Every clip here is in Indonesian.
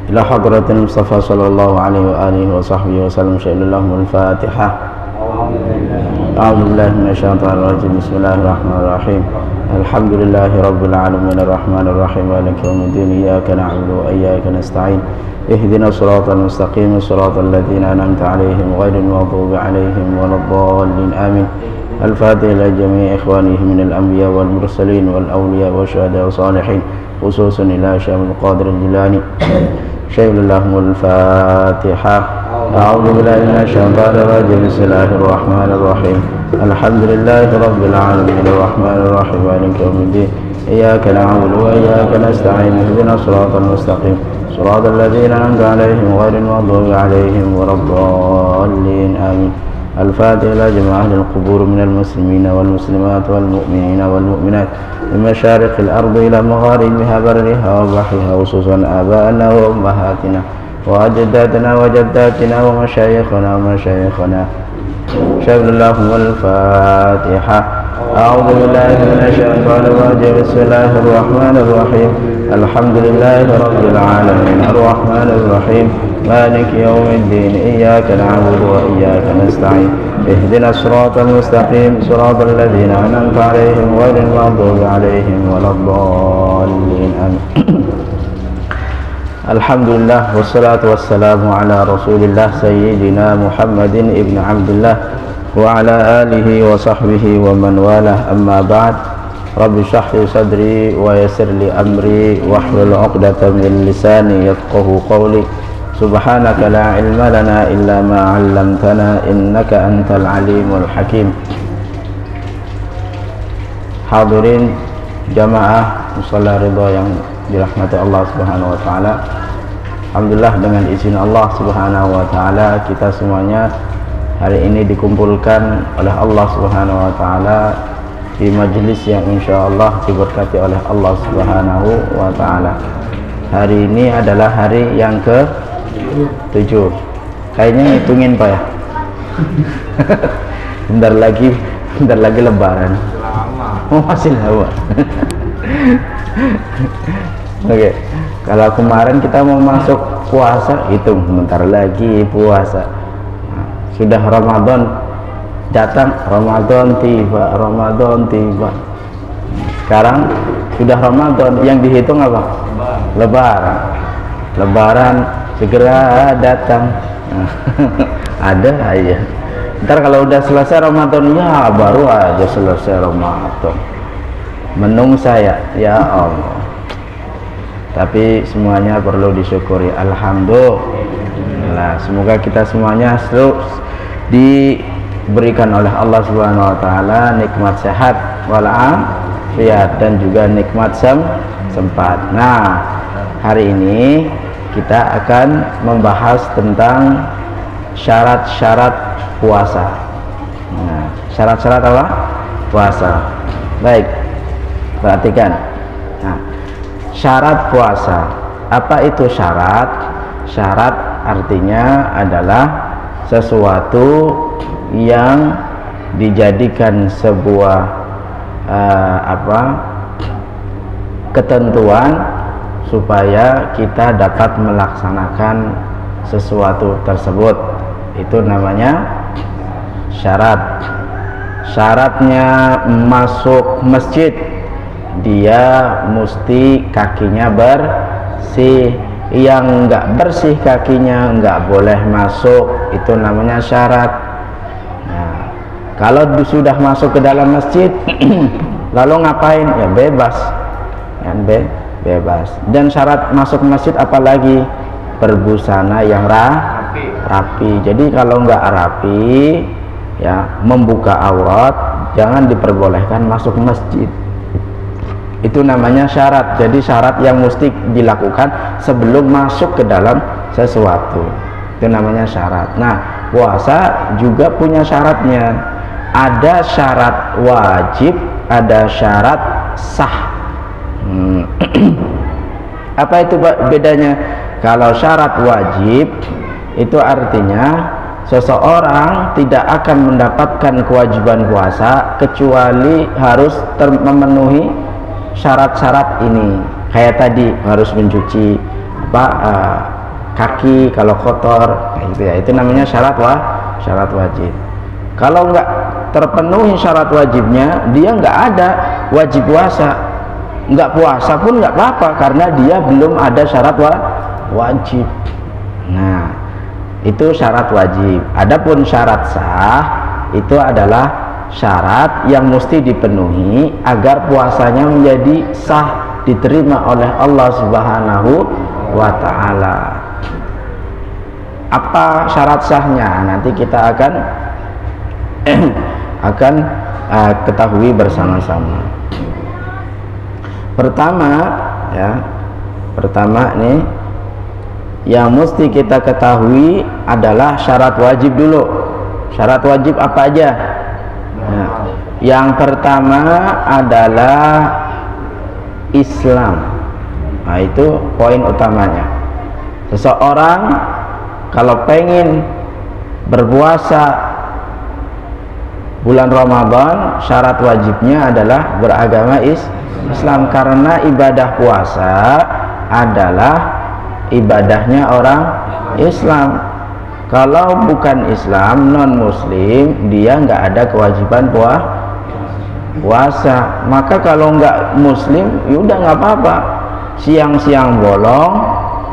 إلى حضرة المصطفى صلى الله عليه وآله وصحبه وسلم. شهد اللهم الفاتحة. أعوذ بالله من الشيطان الرجيم. بسم الله الرحمن الرحيم. الحمد لله رب العالمين الرحمن الرحيم مالك يوم الدين. إياك نعبد وإياك نستعين. اهدنا الصراط المستقيم صراط الذين أنعمت عليهم غير المغضوب عليهم ولا الضالين آمين. الفاتحة لجميع إخوانه من الأنبياء والمرسلين والأولياء والشهداء والصالحين، خصوصا إلى شيخ القادر الجيلاني. شهد اللهم الفاتحة. أعوذ بالله من الشيطان الرجيم. بسم الله الرحمن الرحيم. الحمد لله رب العالمين الرحمن الرحيم مالك يوم الدين. إياك نعبد وإياك نستعين. اهدنا الصراط المستقيم صراط الذين أنعمت عليهم غير المغضوب عليهم ولا الضالين آمين. الفاتحة إلى جميع أهل القبور من المسلمين والمسلمات والمؤمنين والمؤمنات من مشارق الأرض إلى مغاربها برها وبحرها، خصوصا آبائنا وأمهاتنا وأجدادنا وجداتنا ومشايخنا ومشايخنا. شهد اللهم الفاتحة. أعوذ بالله من الشيطان الرجيم. بسم الله الرحمن الرحيم. الحمد لله رب العالمين الرحمن الرحيم مالك يوم الدين. إياك نعبد وإياك نستعين. اهدنا الصراط المستقيم صراط الذين أنعمت عليهم غير المغضوب عليهم ولا الضالين آمين. Alhamdulillah wassalatu wassalamu ala rasulillah sayyidina Muhammadin ibn Abdullah wa ala alihi wa sahbihi wa man walah, amma ba'd. Rabbi shrah li sadri wa yassir li amri wahlul 'uqdatam min lisani yafqahu qawli. Subhanaka la ilma lana illa ma 'allamtana innaka antal alimul hakim. Hadirin jamaah musalla ridha yang dirahmati Allah Subhanahu wa taala. Alhamdulillah, dengan izin Allah Subhanahu wa taala kita semuanya hari ini dikumpulkan oleh Allah Subhanahu wa taala di majelis yang insyaallah diberkati oleh Allah Subhanahu wa taala. Hari ini adalah hari yang ke-7. Kayaknya hitungin Pak ya. bentar lagi lebaran. Oh, masih lama. Oke, kalau kemarin kita mau masuk puasa, hitung bentar lagi puasa. Nah, sudah Ramadan datang, Ramadan tiba. Sekarang sudah Ramadan, yang dihitung apa? Lebaran segera datang. Ada aja. Ntar kalau udah selesai Ramadan, ya baru aja selesai Ramadan. Menung saya, ya Allah. Tapi semuanya perlu disyukuri. Alhamdulillah. Semoga kita semuanya selalu diberikan oleh Allah Subhanahu wa taala nikmat sehat walafiat dan juga nikmat sempat. Nah, hari ini kita akan membahas tentang syarat-syarat puasa. Nah, syarat-syarat apa? Puasa. Baik. Perhatikan. Nah, syarat puasa. Apa itu syarat? Syarat artinya adalah sesuatu yang dijadikan sebuah ketentuan supaya kita dapat melaksanakan sesuatu tersebut. Itu namanya syarat. Syaratnya masuk masjid, dia mesti kakinya bersih. Yang enggak bersih kakinya enggak boleh masuk. Itu namanya syarat. Nah, kalau sudah masuk ke dalam masjid lalu ngapain? Ya bebas. Bebas. Dan syarat masuk masjid apalagi? Berbusana yang rapi. Jadi kalau enggak rapi, ya membuka aurat, jangan diperbolehkan masuk masjid. Itu namanya syarat. Jadi syarat yang mesti dilakukan sebelum masuk ke dalam sesuatu. Itu namanya syarat. Nah, puasa juga punya syaratnya. Ada syarat wajib, ada syarat sah. Apa itu bedanya? Kalau syarat wajib itu artinya seseorang tidak akan mendapatkan kewajiban puasa kecuali harus memenuhi syarat-syarat ini. Kayak tadi harus mencuci kaki kalau kotor, gitu ya. Itu namanya syarat wajib. Kalau nggak terpenuhi syarat wajibnya, dia nggak ada wajib puasa. Nggak puasa pun nggak apa-apa karena dia belum ada syarat wajib. Nah, itu syarat wajib. Adapun syarat sah itu adalah syarat yang mesti dipenuhi agar puasanya menjadi sah, diterima oleh Allah Subhanahu wa ta'ala. Apa syarat sahnya? Nanti kita akan ketahui bersama-sama. Pertama nih yang mesti kita ketahui adalah syarat wajib dulu. Syarat wajib apa aja? Nah, yang pertama adalah Islam. Nah, itu poin utamanya. Seseorang kalau pengen berpuasa bulan Ramadan, syarat wajibnya adalah beragama Islam, karena ibadah puasa adalah ibadahnya orang Islam. Kalau bukan Islam, non muslim, dia nggak ada kewajiban puasa. Maka kalau nggak muslim, yaudah nggak apa-apa, siang-siang bolong,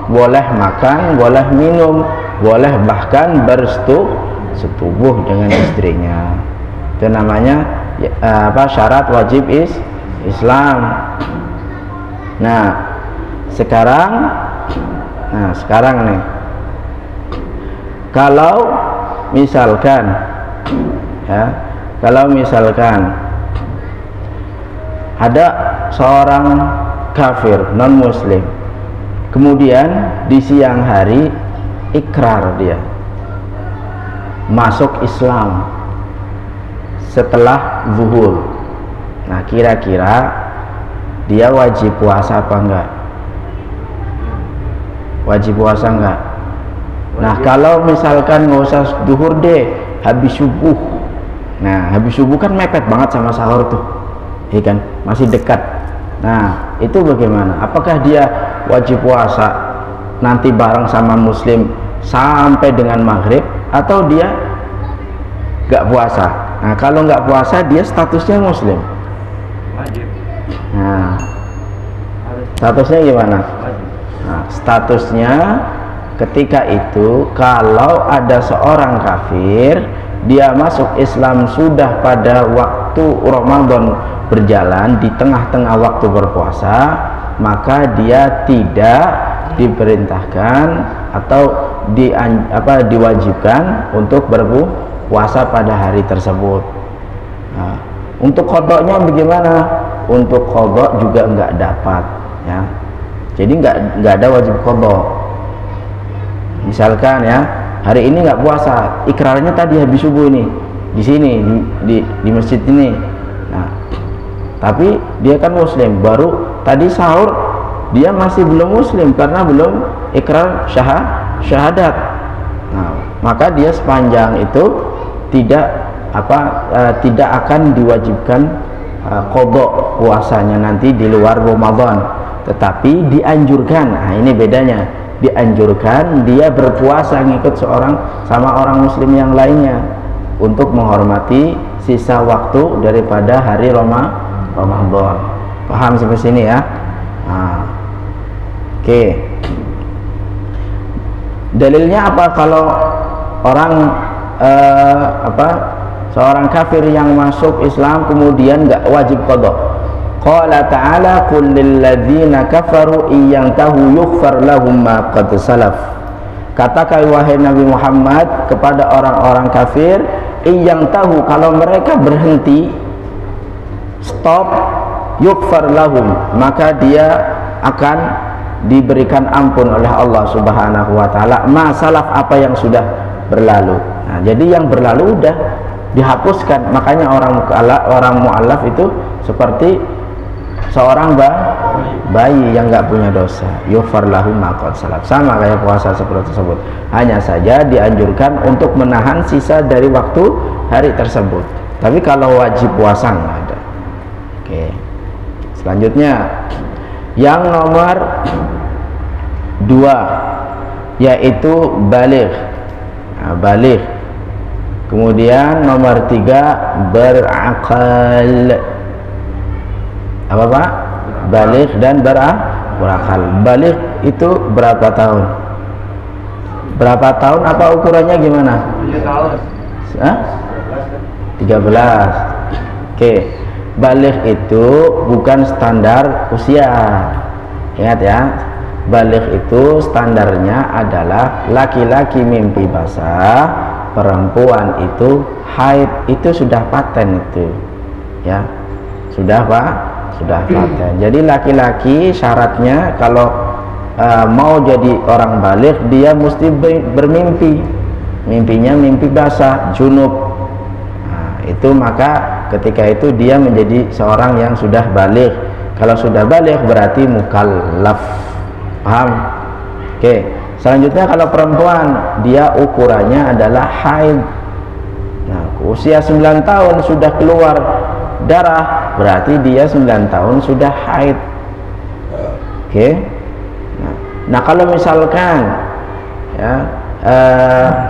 boleh makan, boleh minum, boleh bahkan bersetubuh dengan istrinya. Itu namanya syarat wajib Islam. Nah sekarang nih, kalau misalkan ada seorang kafir non muslim, kemudian di siang hari ikrar dia masuk Islam setelah zuhur. Nah, kira-kira dia wajib puasa apa enggak? Wajib puasa enggak? Nah, kalau misalkan nggak usah zuhur deh, habis subuh. Nah, habis subuh kan mepet banget sama sahur tuh, iya kan? Masih dekat. Nah, itu bagaimana? Apakah dia wajib puasa nanti bareng sama muslim sampai dengan maghrib, atau dia nggak puasa? Nah, kalau nggak puasa dia statusnya muslim. Nah, statusnya gimana? Nah, statusnya ketika itu kalau ada seorang kafir, dia masuk Islam sudah pada waktu Ramadan berjalan, di tengah-tengah waktu berpuasa, maka dia tidak diperintahkan atau diwajibkan untuk berpuasa pada hari tersebut. Nah, untuk qadanya bagaimana? Untuk qada juga nggak dapat, ya. Jadi nggak ada wajib qada. Misalkan ya, hari ini nggak puasa, ikrarnya tadi habis subuh ini, di sini di masjid ini. Nah, tapi dia kan muslim, baru tadi sahur dia masih belum muslim karena belum ikrar syahadat. Nah, maka dia sepanjang itu tidak akan diwajibkan qada puasanya nanti di luar Ramadan, tetapi dianjurkan. Nah, ini bedanya, dianjurkan dia berpuasa ngikut sama orang muslim yang lainnya untuk menghormati sisa waktu daripada hari Ramadan. Paham sampai sini ya? Nah, oke. Dalilnya apa kalau orang seorang kafir yang masuk Islam kemudian nggak wajib qada? Qala ta'ala qul lil ladzina kafaru iyantahu yughfar lahum ma qad salaf. Katakan wahai Nabi Muhammad kepada orang-orang kafir, iyantahu, kalau mereka berhenti, stop, yughfar lahum, maka dia akan diberikan ampun oleh Allah Subhanahu wa taala ma salaf, apa yang sudah berlalu. Nah, jadi yang berlalu udah dihapuskan. Makanya orang mu'allaf itu seperti seorang bayi yang nggak punya dosa, yughfar lahum ma qad salaf, sama kayak puasa seperti tersebut. Hanya saja dianjurkan untuk menahan sisa dari waktu hari tersebut, tapi kalau wajib puasa nggak ada. Oke, selanjutnya yang nomor 2, yaitu baligh. Nah, baligh. Kemudian nomor 3 berakal. Apa Pak? Baligh dan berakal. Baligh itu berapa tahun? Berapa tahun? Apa ukurannya gimana? 3 tahun. Hah? 13. Oke. Baligh itu bukan standar usia. Ingat ya. Baligh itu standarnya adalah laki-laki mimpi basah, perempuan itu haid. Itu sudah paten itu. Ya. Sudah Pak? Sudah paten. Jadi laki-laki syaratnya kalau mau jadi orang baligh dia mesti bermimpi. Mimpinya mimpi basah, junub. Nah, itu maka ketika itu dia menjadi seorang yang sudah baligh. Kalau sudah baligh berarti mukallaf. Paham? Oke. Selanjutnya kalau perempuan dia ukurannya adalah haid. Nah, usia 9 tahun sudah keluar darah, berarti dia 9 tahun sudah haid. Oke. Nah, kalau misalkan ya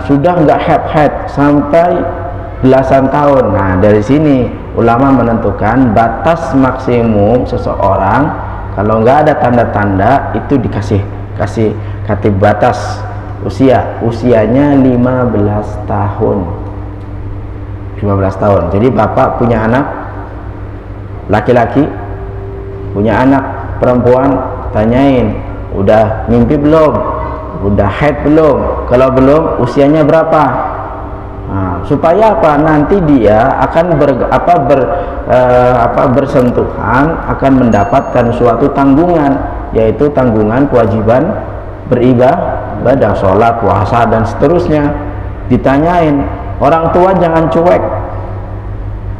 sudah nggak haid sampai belasan tahun, nah dari sini ulama menentukan batas maksimum seseorang kalau nggak ada tanda-tanda itu dikasih batas usianya 15 tahun. 15 tahun. Jadi bapak punya anak laki-laki, punya anak perempuan, tanyain udah mimpi belum, udah haid belum, kalau belum usianya berapa. Nah, supaya apa? Nanti dia akan bersentuhan, akan mendapatkan suatu tanggungan, yaitu tanggungan kewajiban beribadah, sholat, puasa dan seterusnya. Ditanyain, orang tua jangan cuek,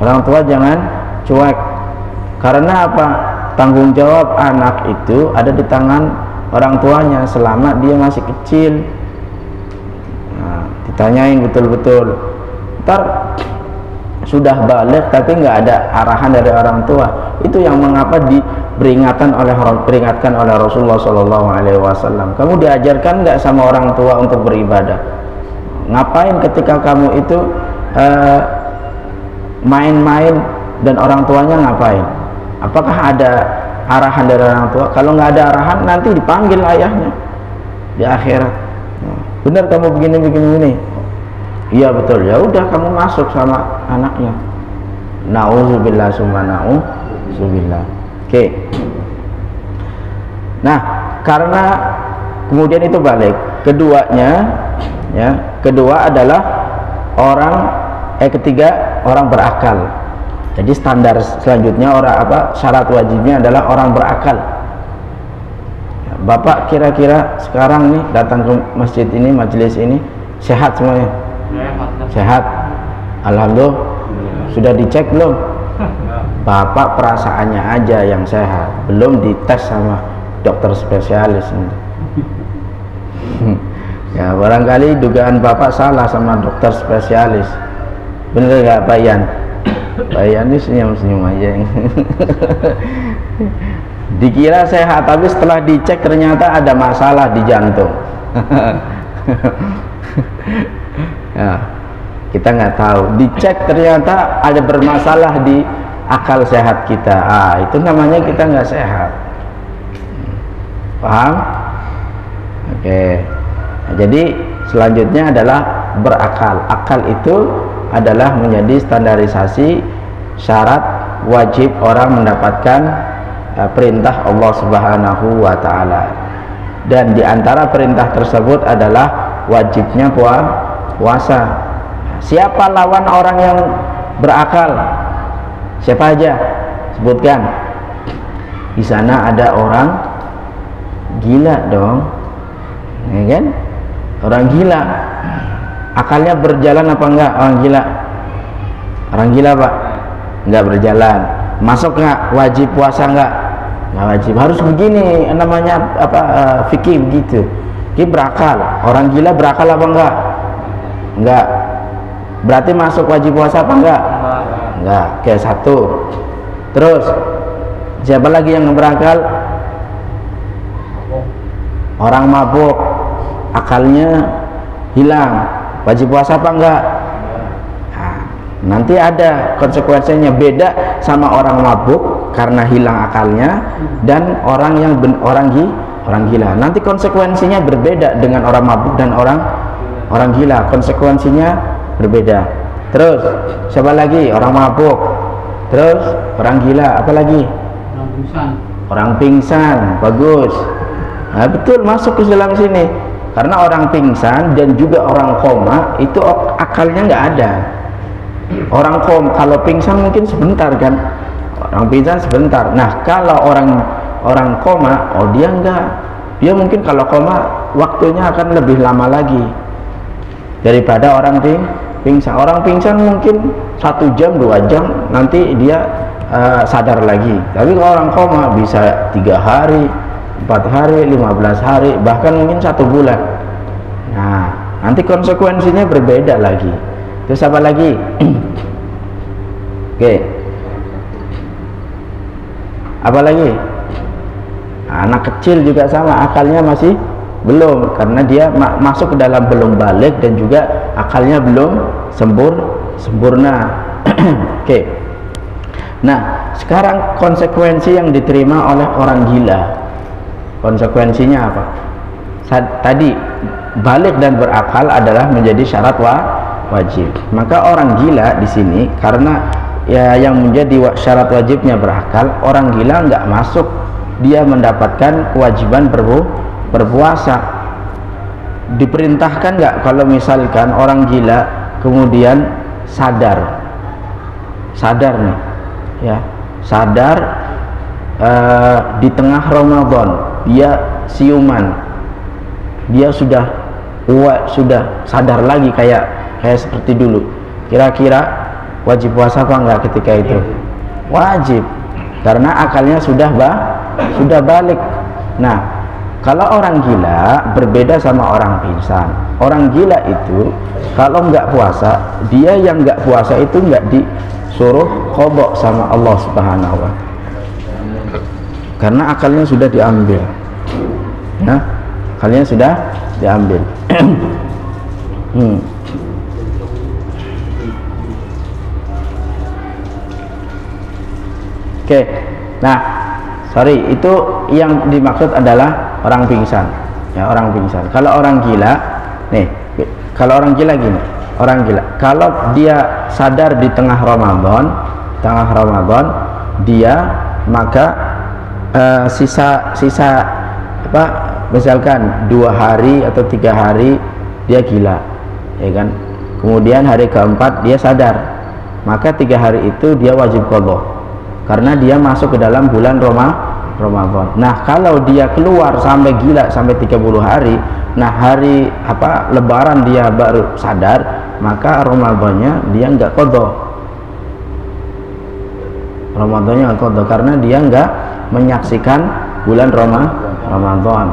orang tua jangan cuek. Karena apa? Tanggung jawab anak itu ada di tangan orang tuanya selama dia masih kecil. Nah, ditanyain betul-betul. Ntar sudah balik tapi nggak ada arahan dari orang tua. Itu yang mengapa diperingatkan oleh Rasulullah SAW. Kamu diajarkan nggak sama orang tua untuk beribadah? Ngapain ketika kamu itu main-main dan orang tuanya ngapain? Apakah ada arahan dari orang tua? Kalau nggak ada arahan nanti dipanggil ayahnya di akhirat. Benar kamu begini. Iya betul. Ya udah kamu masuk sama anaknya. Nauzubillah summa nauzubillah. Oke. Nah, karena kemudian itu balik. Kedua adalah ketiga orang berakal. Jadi standar selanjutnya syarat wajibnya adalah orang berakal. Bapak kira-kira sekarang nih datang ke masjid ini, majelis ini sehat semuanya? Sehat. Alhamdulillah. Sudah dicek belum? Bapak perasaannya aja yang sehat, belum dites sama dokter spesialis. Ya barangkali dugaan bapak salah sama dokter spesialis. Bener gak Pak Ian? Pak Ian ini senyum-senyum aja. Dikira sehat tapi setelah dicek ternyata ada masalah di jantung. Ya, kita nggak tahu. Dicek ternyata ada bermasalah di akal sehat kita. Itu namanya kita nggak sehat. Paham? Oke. Nah, jadi selanjutnya adalah berakal. Akal itu adalah menjadi standarisasi syarat wajib orang mendapatkan perintah Allah Subhanahu wa Ta'ala. Dan diantara perintah tersebut adalah wajibnya puasa. Siapa lawan orang yang berakal? Siapa aja? Sebutkan. Di sana ada orang gila dong, ya kan? Orang gila. Akalnya berjalan apa enggak orang gila? Orang gila Pak? Enggak berjalan. Masuk enggak? Wajib puasa enggak? Enggak wajib. Harus begini namanya fikih begitu. Dia berakal. Orang gila berakal apa enggak? Enggak. Berarti masuk wajib puasa apa enggak? Enggak. Oke, satu. Terus siapa lagi yang berakal? Orang mabuk. akalnya hilang, wajib puasa apa enggak? Nah, nanti ada konsekuensinya, beda sama orang mabuk karena hilang akalnya dan orang yang orang gila. Nanti konsekuensinya berbeda dengan orang mabuk dan orang gila, konsekuensinya berbeda. Terus siapa lagi? Orang mabuk, terus orang gila, apa lagi? Orang pingsan. Bagus. Nah, betul, masuk ke dalam sini. Karena orang pingsan dan juga orang koma itu akalnya nggak ada. Orang koma, kalau pingsan mungkin sebentar kan, orang pingsan sebentar. Nah, kalau orang koma, oh dia enggak, dia mungkin kalau koma waktunya akan lebih lama lagi daripada orang pingsan. Orang pingsan mungkin 1 jam 2 jam nanti dia sadar lagi. Tapi kalau orang koma bisa 3 hari, 4 hari, 15 hari, bahkan mungkin 1 bulan. Nah, nanti konsekuensinya berbeda lagi. Terus apa lagi? Oke. Apa lagi? Anak kecil juga sama, akalnya masih belum, karena dia masuk ke dalam belum balik dan juga akalnya belum sempurna. Oke. Nah, sekarang konsekuensi yang diterima oleh orang gila, konsekuensinya apa? Tadi balik dan berakal adalah menjadi syarat wajib. Maka orang gila di sini, karena ya yang menjadi syarat wajibnya berakal, orang gila nggak masuk, dia mendapatkan kewajiban berpuasa. Diperintahkan nggak kalau misalkan orang gila kemudian sadar nih ya, sadar di tengah Ramadan dia siuman, dia sudah sadar lagi kayak seperti dulu, kira-kira wajib puasa apa enggak ketika itu? Wajib, karena akalnya sudah balik. Nah, kalau orang gila berbeda sama orang pingsan. Orang gila itu kalau nggak puasa, dia yang nggak puasa itu nggak disuruh qadha sama Allah Subhanahu wa ta'ala, karena akalnya sudah diambil. Nah, akalnya sudah diambil. Oke. Nah, sorry, itu yang dimaksud adalah orang pingsan. Ya, orang pingsan. Kalau orang gila, nih, kalau orang gila gini, orang gila, kalau dia sadar di tengah Ramadan, dia maka sisa apa? Misalkan 2 hari atau 3 hari dia gila, ya kan? Kemudian hari keempat dia sadar, maka 3 hari itu dia wajib qadha, karena dia masuk ke dalam bulan Ramadan. Nah, kalau dia keluar sampai gila sampai 30 hari, nah hari apa lebaran dia baru sadar, maka Ramadannya dia enggak qadha. Ramadannya enggak qadha karena dia enggak menyaksikan bulan Ramadan.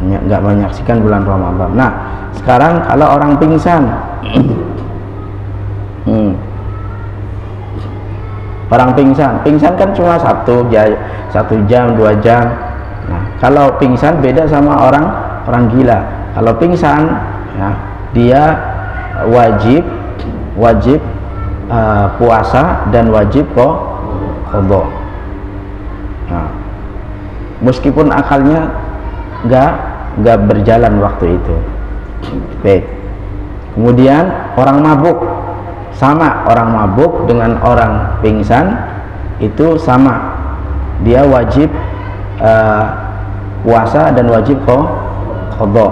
Nah, enggak menyaksikan bulan Ramadan. Nah, sekarang kalau orang pingsan, orang pingsan kan cuma 1 jam 2 jam. Nah, kalau pingsan beda sama orang gila. Kalau pingsan ya, dia wajib puasa dan wajib qadha. Nah, meskipun akalnya nggak berjalan waktu itu. Baik. Kemudian orang mabuk, sama, orang mabuk dengan orang pingsan itu sama, dia wajib puasa dan wajib qadha.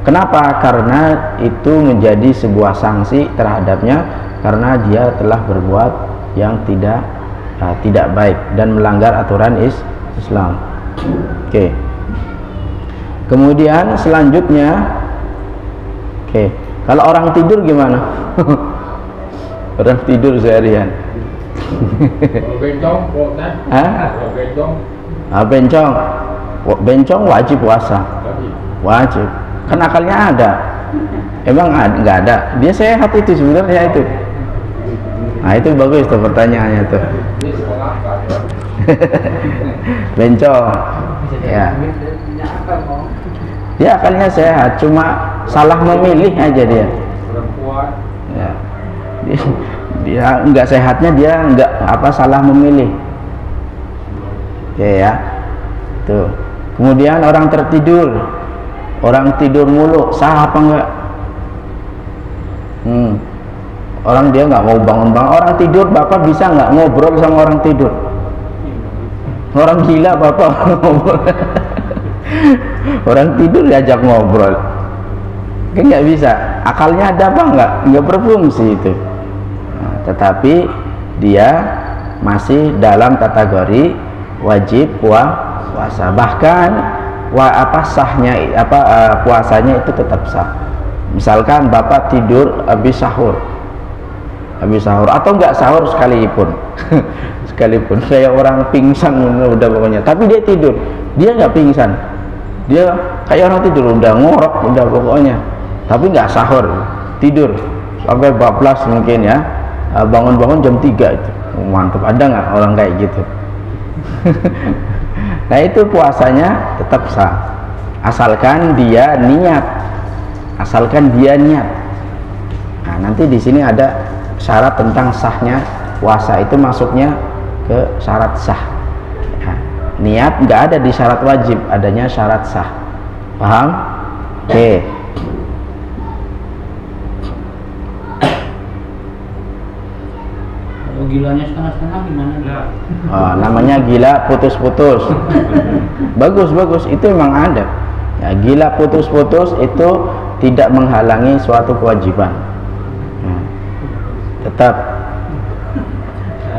Kenapa? Karena itu menjadi sebuah sanksi terhadapnya, karena dia telah berbuat yang tidak baik dan melanggar aturan Islam. Oke. Kemudian selanjutnya, kalau orang tidur gimana? Orang tidur seharian. Bencong wajib puasa. Wajib. Kan akalnya ada. Emang nggak ada? Dia sehat itu sebenarnya itu. Nah, itu bagus tuh pertanyaannya tuh. Bencong. Ya. Dia akalnya sehat, cuma salah memilih aja dia. Ya. Dia enggak sehatnya dia enggak salah memilih. Oke ya. Tuh. Kemudian orang tertidur. Orang tidur mulu, sah apa enggak? Orang dia nggak mau bangun-bangun. Orang tidur, bapak bisa nggak ngobrol sama orang tidur? Orang gila bapak ngobrol. Orang tidur diajak ngobrol, kan nggak bisa. Akalnya ada apa nggak berfungsi itu. Nah, tetapi dia masih dalam kategori wajib puasa. Bahkan sahnya puasanya itu tetap sah. Misalkan bapak tidur habis sahur atau enggak sahur sekalipun kayak orang pingsan udah pokoknya, tapi dia tidur, dia nggak pingsan, dia kayak orang tidur udah ngorok udah pokoknya, tapi nggak sahur, tidur sampai bablas mungkin ya, bangun jam 3 itu mantap. Ada nggak orang kayak gitu? Nah itu puasanya tetap sah asalkan dia niat. Nah nanti di sini ada syarat tentang sahnya puasa, itu masuknya ke syarat sah. Nah, niat nggak ada di syarat wajib, adanya syarat sah. Paham? Oke. Kalau gilanya setengah-setengah gimana? Namanya gila putus-putus. Bagus, itu memang ada. Ya, gila putus-putus itu tidak menghalangi suatu kewajiban. Tetap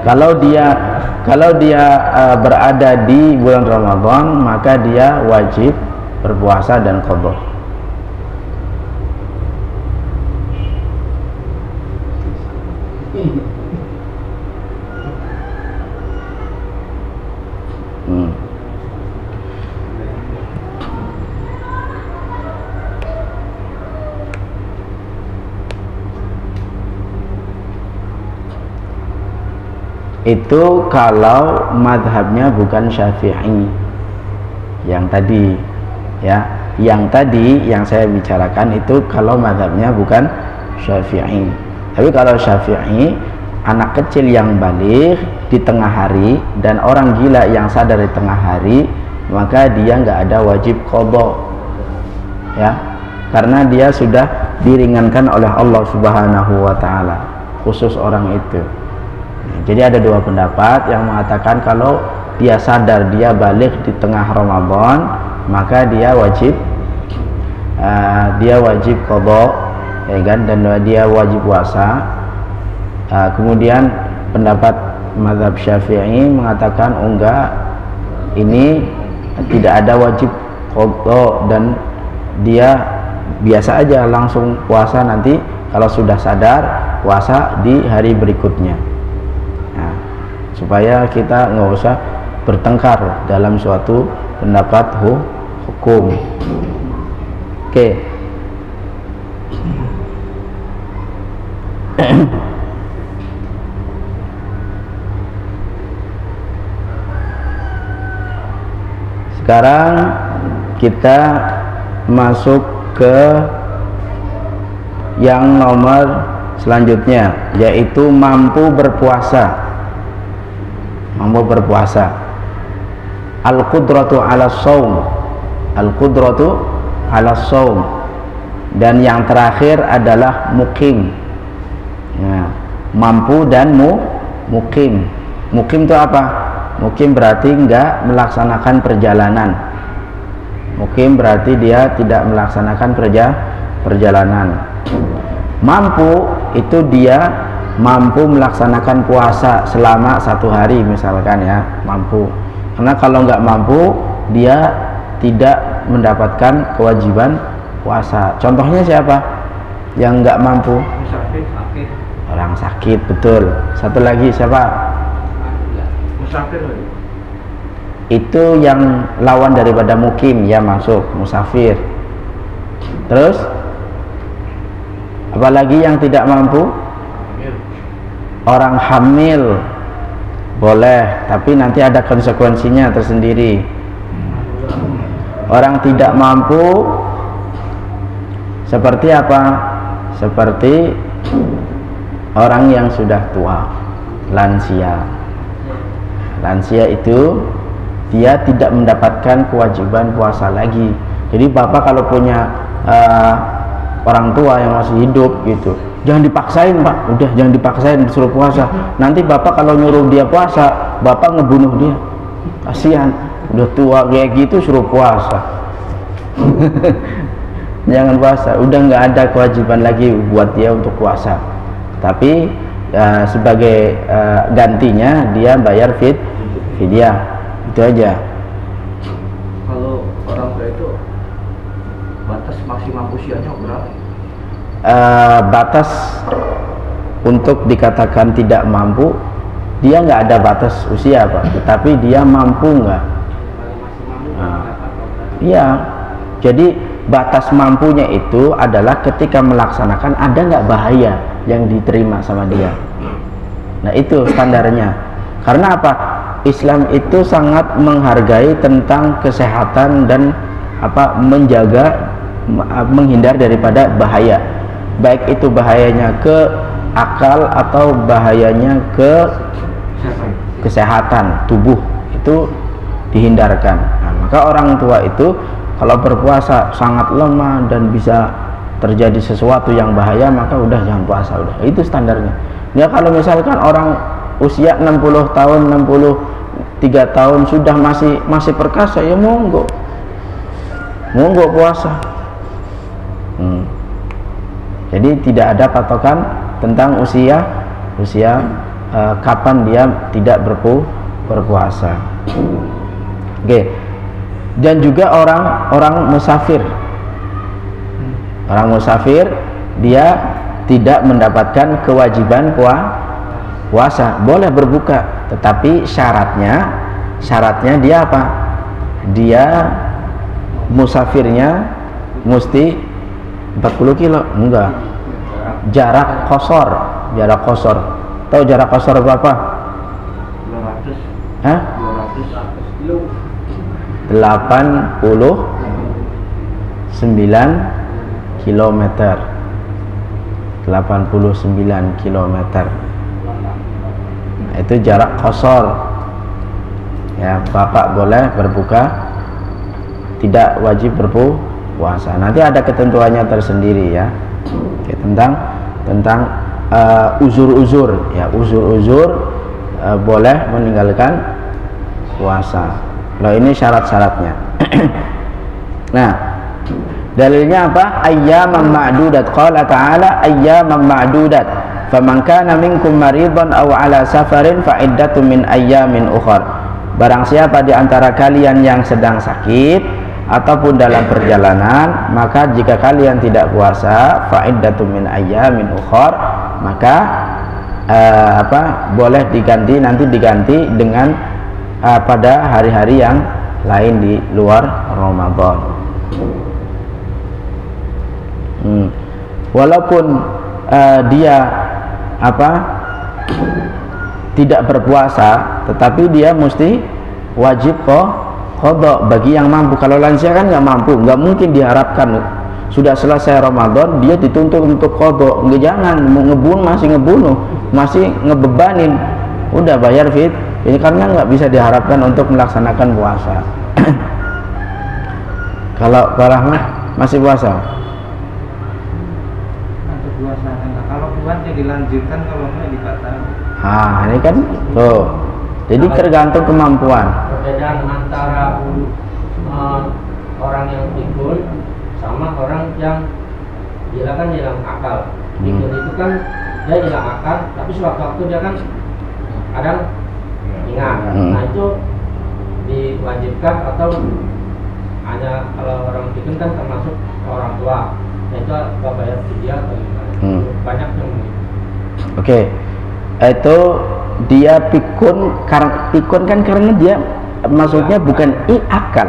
kalau dia berada di bulan Ramadan, maka dia wajib berpuasa dan qadha. Itu kalau madhabnya bukan Syafi'i yang tadi ya, yang saya bicarakan itu kalau madhabnya bukan Syafi'i. Tapi kalau Syafi'i, anak kecil yang baligh di tengah hari dan orang gila yang sadar di tengah hari, maka dia nggak ada wajib qadha ya, karena dia sudah diringankan oleh Allah Subhanahu wa Ta'ala khusus orang itu. Jadi ada dua pendapat yang mengatakan kalau dia sadar dia balik di tengah Ramadan, maka dia wajib qadha ya kan, dan dia wajib puasa. Kemudian pendapat mazhab Syafi'i mengatakan enggak, ini tidak ada wajib qadha dan dia biasa aja langsung puasa nanti kalau sudah sadar puasa di hari berikutnya. Nah, supaya kita nggak usah bertengkar dalam suatu pendapat hukum. Oke. Sekarang kita masuk ke yang nomor selanjutnya, yaitu mampu berpuasa. Al-qudratu 'ala shaum. Al-qudratu 'ala shaum. Dan yang terakhir adalah mukim. Nah, mampu dan mukim. Mukim itu apa? Mukim berarti enggak melaksanakan perjalanan. Mukim berarti dia tidak melaksanakan perjalanan. Mampu itu dia mampu melaksanakan puasa selama 1 hari misalkan ya, mampu. Karena kalau nggak mampu dia tidak mendapatkan kewajiban puasa. Contohnya siapa yang nggak mampu? Sakit. Orang sakit, betul. Satu lagi siapa? Musafir. Itu yang lawan daripada mukim ya, masuk musafir. Terus apalagi yang tidak mampu? Orang hamil boleh, tapi nanti ada konsekuensinya tersendiri. Orang tidak mampu Seperti apa? Seperti orang yang sudah tua, lansia. Lansia itu dia tidak mendapatkan kewajiban puasa lagi. Jadi bapak kalau punya orang tua yang masih hidup gitu, jangan dipaksain pak, udah jangan dipaksain disuruh puasa. Nanti bapak kalau nyuruh dia puasa, bapak ngebunuh dia. Kasihan, udah tua kayak gitu suruh puasa. Jangan puasa, udah nggak ada kewajiban lagi buat dia untuk puasa. Tapi sebagai gantinya dia bayar fidyah, itu aja. Kalau orang tua itu batas maksimal usianya berapa? Batas untuk dikatakan tidak mampu, dia nggak ada batas usia pak, tetapi dia mampu nggak? Iya, jadi batas mampunya itu adalah ketika melaksanakan ada nggak bahaya yang diterima sama dia. Nah itu standarnya. Karena apa? Islam itu sangat menghargai tentang kesehatan dan apa, menjaga, menghindar daripada bahaya, baik itu bahayanya ke akal atau bahayanya ke kesehatan tubuh, itu dihindarkan. Nah, maka orang tua itu kalau berpuasa sangat lemah dan bisa terjadi sesuatu yang bahaya, maka udah jangan puasa, udah itu standarnya. Ya kalau misalkan orang usia 60 tahun, 63 tahun sudah masih perkasa, ya monggo puasa. Jadi tidak ada patokan tentang usia kapan dia tidak berpuasa. Oke. Dan juga orang musafir. Orang musafir dia tidak mendapatkan kewajiban puasa, boleh berbuka, tetapi syaratnya dia apa? Dia musafirnya mesti 40 kilo, enggak. Jarak qashar. Tahu jarak qashar berapa? 200. Hah? 200 kilo. 89 kilometer. 89 kilometer. Nah, itu jarak qashar. Ya, bapak boleh berbuka, tidak wajib berpuasa. Nanti ada ketentuannya tersendiri ya. Oke, tentang uzur-uzur ya, uzur-uzur boleh meninggalkan puasa. Kalau ini syarat-syaratnya. Nah, dalilnya apa? Ayyaman ma'dudat. Qala ta'ala ayyaman ma'dudat. Faman kana minkum maridan aw ala safarin fa iddatun min ayyamin ukhar. Barang siapa di antara kalian yang sedang sakit ataupun dalam perjalanan, maka jika kalian tidak puasa, fa iddatun min ayyamin ukhar, maka boleh nanti diganti dengan pada hari-hari yang lain di luar Ramadan. Walaupun dia tidak berpuasa, tetapi dia mesti wajib qadha bagi yang mampu. Kalau lansia kan nggak mampu, nggak mungkin diharapkan sudah selesai Ramadan dia dituntut untuk qadha. Jangan, mau ngebunuh, masih ngebebanin. Udah bayar ini karena nggak bisa diharapkan untuk melaksanakan puasa. Kalau Rahmat masih puasa? Untuk puasa enggak. Kalau puasa dilanjutkan, kalau enggak dibatalkan. Ini kan tuh. Jadi tergantung kemampuan. Perbedaan antara orang yang pikun sama orang yang hilang akal. Pikun itu kan dia hilang akal, tapi sewaktu-waktu dia kan kadang ingat. Nah itu diwajibkan atau hanya kalau orang pikun kan termasuk orang tua, nah itu apa bayar fidyah atau gimana? Banyak yang Oke. Itu dia pikun kan karena dia maksudnya bukan akal,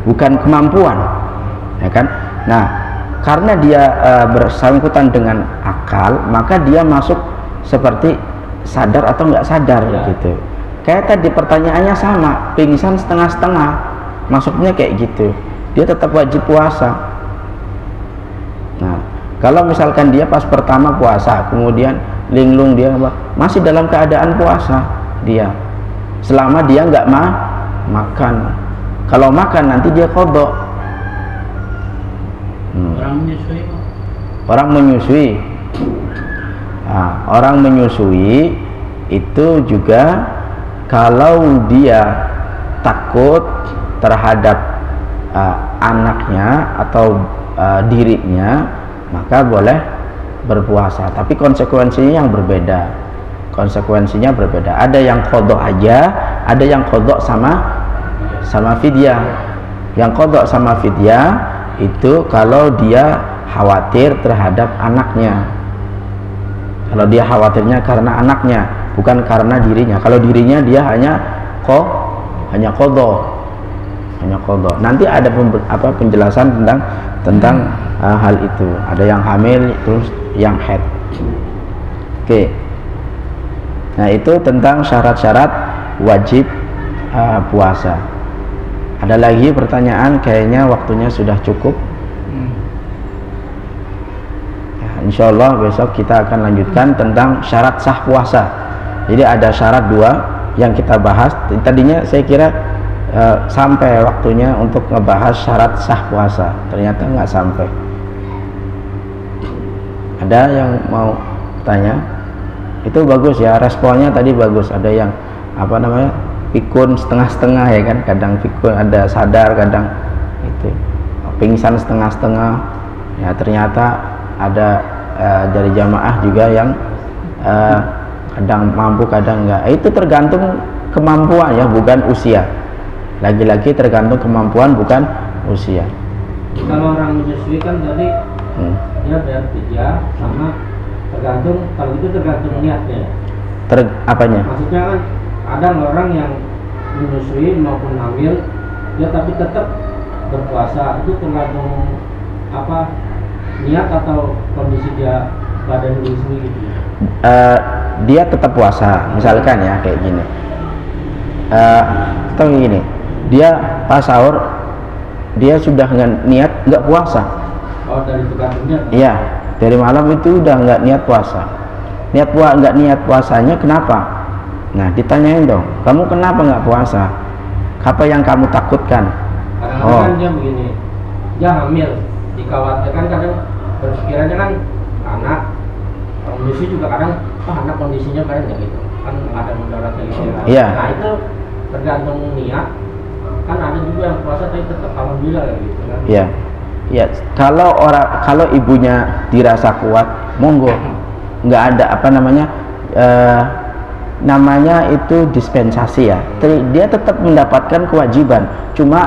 bukan kemampuan, ya kan? Nah, karena dia bersangkutan dengan akal, maka dia masuk seperti sadar atau nggak sadar gitu. Kayak tadi pertanyaannya sama, pingsan setengah-setengah, masuknya kayak gitu. Dia tetap wajib puasa. Nah, kalau misalkan dia pas pertama puasa, kemudian linglung dia masih dalam keadaan puasa dia, selama dia nggak makan. Kalau makan nanti dia qadha. Orang menyusui, Orang menyusui. Nah, orang menyusui itu juga kalau dia takut terhadap anaknya atau dirinya, maka boleh berpuasa, tapi konsekuensinya yang berbeda. Ada yang qadha aja, ada yang qadha sama fidyah. Yang qadha sama fidyah itu kalau dia khawatir terhadap anaknya. Kalau dia khawatirnya karena anaknya, bukan karena dirinya. Kalau dirinya dia hanya qadha. Nanti ada penjelasan tentang hal itu. Ada yang hamil, terus yang haid. Oke. Nah, itu tentang syarat-syarat wajib puasa. Ada lagi pertanyaan? Kayaknya waktunya sudah cukup. Ya, insya Allah besok kita akan lanjutkan tentang syarat sah puasa. Jadi ada syarat 2 yang kita bahas. Tadinya saya kira sampai waktunya untuk ngebahas syarat sah puasa, ternyata nggak sampai. Ada yang mau tanya? Itu bagus ya, responnya tadi bagus. Ada yang pikun setengah-setengah ya kan, kadang pikun ada sadar, kadang itu pingsan setengah-setengah ya. Ternyata ada dari jamaah juga yang kadang mampu kadang enggak. Itu tergantung kemampuan ya, bukan usia. Lagi-lagi tergantung kemampuan, bukan usia. Kalau orang menyusui kan tadi dia bayar fidyah, sama tergantung, kalau itu tergantung niatnya. Apanya? Maksudnya kan ada orang yang menyusui maupun hamil, dia tapi tetap berpuasa, itu tergantung niat atau kondisi dia badan diri sendiri gitu. Dia tetap puasa, misalkan ya kayak gini. Atau gini, dia pas sahur dia sudah niat nggak puasa. Oh, dari tergantungnya? Iya, dari malam itu udah nggak niat puasa. Nggak niat puasanya kenapa? Nah, ditanyain dong, kamu kenapa nggak puasa? Apa yang kamu takutkan? Kadang-kadang kan dia begini, dia hamil, dikhawatirkan, kadang berpikirannya kan anak. Kondisi juga kadang, anak kondisinya kayak gitu, kan ada mudaratnya gitu. Iya. Nah, itu tergantung niat. Kan ada juga yang puasa tapi tetap alhamdulillah gitu kan. Iya. Ya, kalau ibunya dirasa kuat, monggo. Nggak ada namanya itu dispensasi ya. Dia tetap mendapatkan kewajiban. Cuma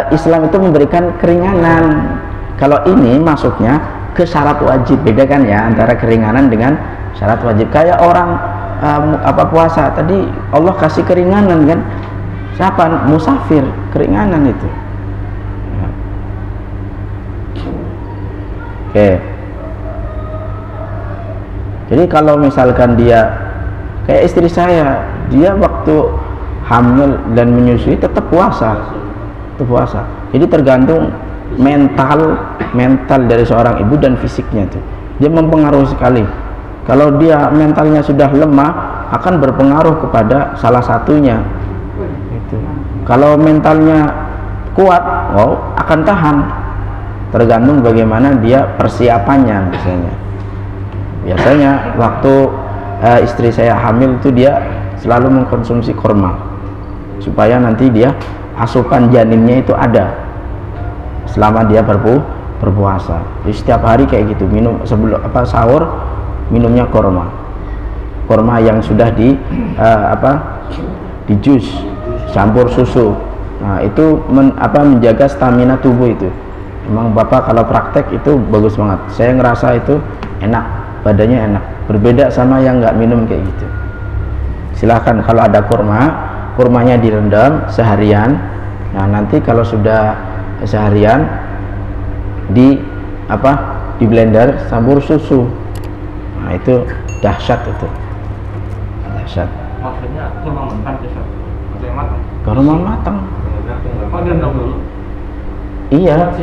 Islam itu memberikan keringanan. Kalau ini masuknya ke syarat wajib, beda kan ya antara keringanan dengan syarat wajib. Kayak orang puasa tadi Allah kasih keringanan kan. Siapa? Musafir, keringanan itu. Oke. Jadi kalau misalkan dia kayak istri saya, dia waktu hamil dan menyusui tetap puasa. Jadi tergantung mental dari seorang ibu dan fisiknya tuh. Dia mempengaruhi sekali. Kalau dia mentalnya sudah lemah, akan berpengaruh kepada salah satunya. Itu. Kalau mentalnya kuat, akan tahan. Tergantung bagaimana dia persiapannya misalnya. Biasanya waktu istri saya hamil itu dia selalu mengkonsumsi kurma supaya nanti dia asupan janinnya itu ada selama dia berpuasa. Jadi setiap hari kayak gitu, minum sebelum sahur minumnya kurma yang sudah di jus campur susu. Nah, itu menjaga stamina tubuh itu. Emang Bapak kalau praktek itu bagus banget. Saya ngerasa itu enak, badannya enak. Berbeda sama yang nggak minum kayak gitu. Silahkan kalau ada kurmanya direndam seharian. Nah, nanti kalau sudah seharian di blender campur susu. Nah, itu dahsyat itu. Dahsyat. Maksudnya kurma mentah bisa atau yang matang? Kurma matang. Oh, direndam dulu. Iya.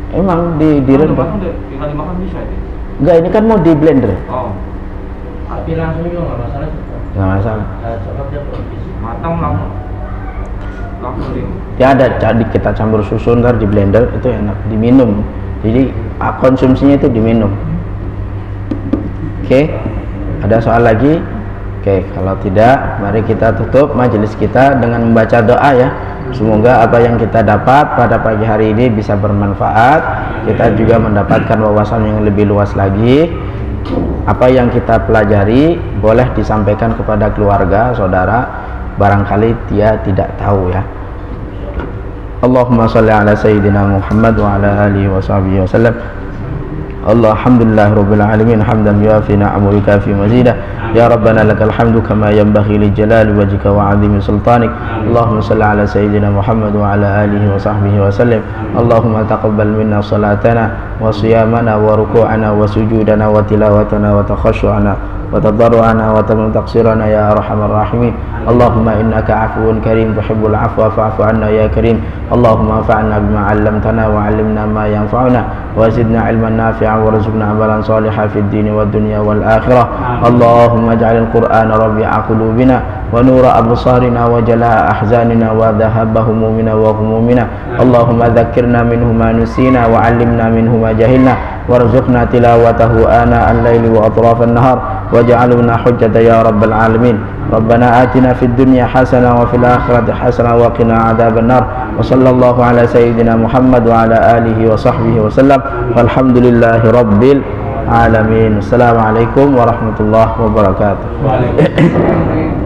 Emang Kalau direndam. matang tinggal dimakan bisa itu. Enggak, ini kan mau di blender. Oh, Tapi langsung juga nggak masalah sih. Nggak masalah. Sebab dia produksi. matang langsung di. Ya ada, jadi kita campur susu ntar di blender itu enak diminum. Jadi konsumsinya itu diminum. Oke, ada soal lagi? Oke, kalau tidak, mari kita tutup majelis kita dengan membaca doa ya. Semoga apa yang kita dapat pada pagi hari ini bisa bermanfaat. Kita juga mendapatkan wawasan yang lebih luas lagi. Apa yang kita pelajari boleh disampaikan kepada keluarga, saudara. Barangkali dia tidak tahu ya. Allahumma sholli ala sayyidina Muhammad wa ala alihi wa sahbihi wasallam. Alhamdulillah rabbil alamin hamdan yuafi ni'amahu wa yukafi mazidah. Ya Rabbana lakal hamdu kama yanbaghi li jalali wajhika wa 'azimi sultanik. Allahumma shalli ala sayyidina Muhammad wa ala alihi wa sahbihi wa sallim. Allahumma taqabbal minna salatana wa siyamana wa ruku'ana wa sujudana wa tilawatana wa takhashu'ana wa tadarru'ana wa taqsirana ya arhamar rahimin. Allahumma innaka afuwun karim tuhibbul afwa fa'fu anna ya karim. Allahumma anfa'na bima 'allamtana wa 'allimna ma yanfa'una wa zidna 'ilman nafi'an warzuqna amalan salihan fid dini wad dunya wal akhirah. Allahumma ij'alil qur'ana rabi'a qulubina wa nura absarina wa jalaa ahzanina wa dhahaba humumina wa humumina. Allahumma dhakkirna minhu ma nusina wa 'allimna minhu ma jahilna warzuqna tilawatahu ana al-laili wa atrafan nahar waj'alna hujjata ya rabbal alamin. Rabbana atina fid dunya hasanah wa fil akhirati hasanah wa qina adzaban nar. Wa sallallahu ala sayyidina Muhammad wa ala alihi wa sahbihi wa sallam. Walhamdulillahi rabbil alamin. Assalamualaikum warahmatullahi wabarakatuh. Waalaikumsalam.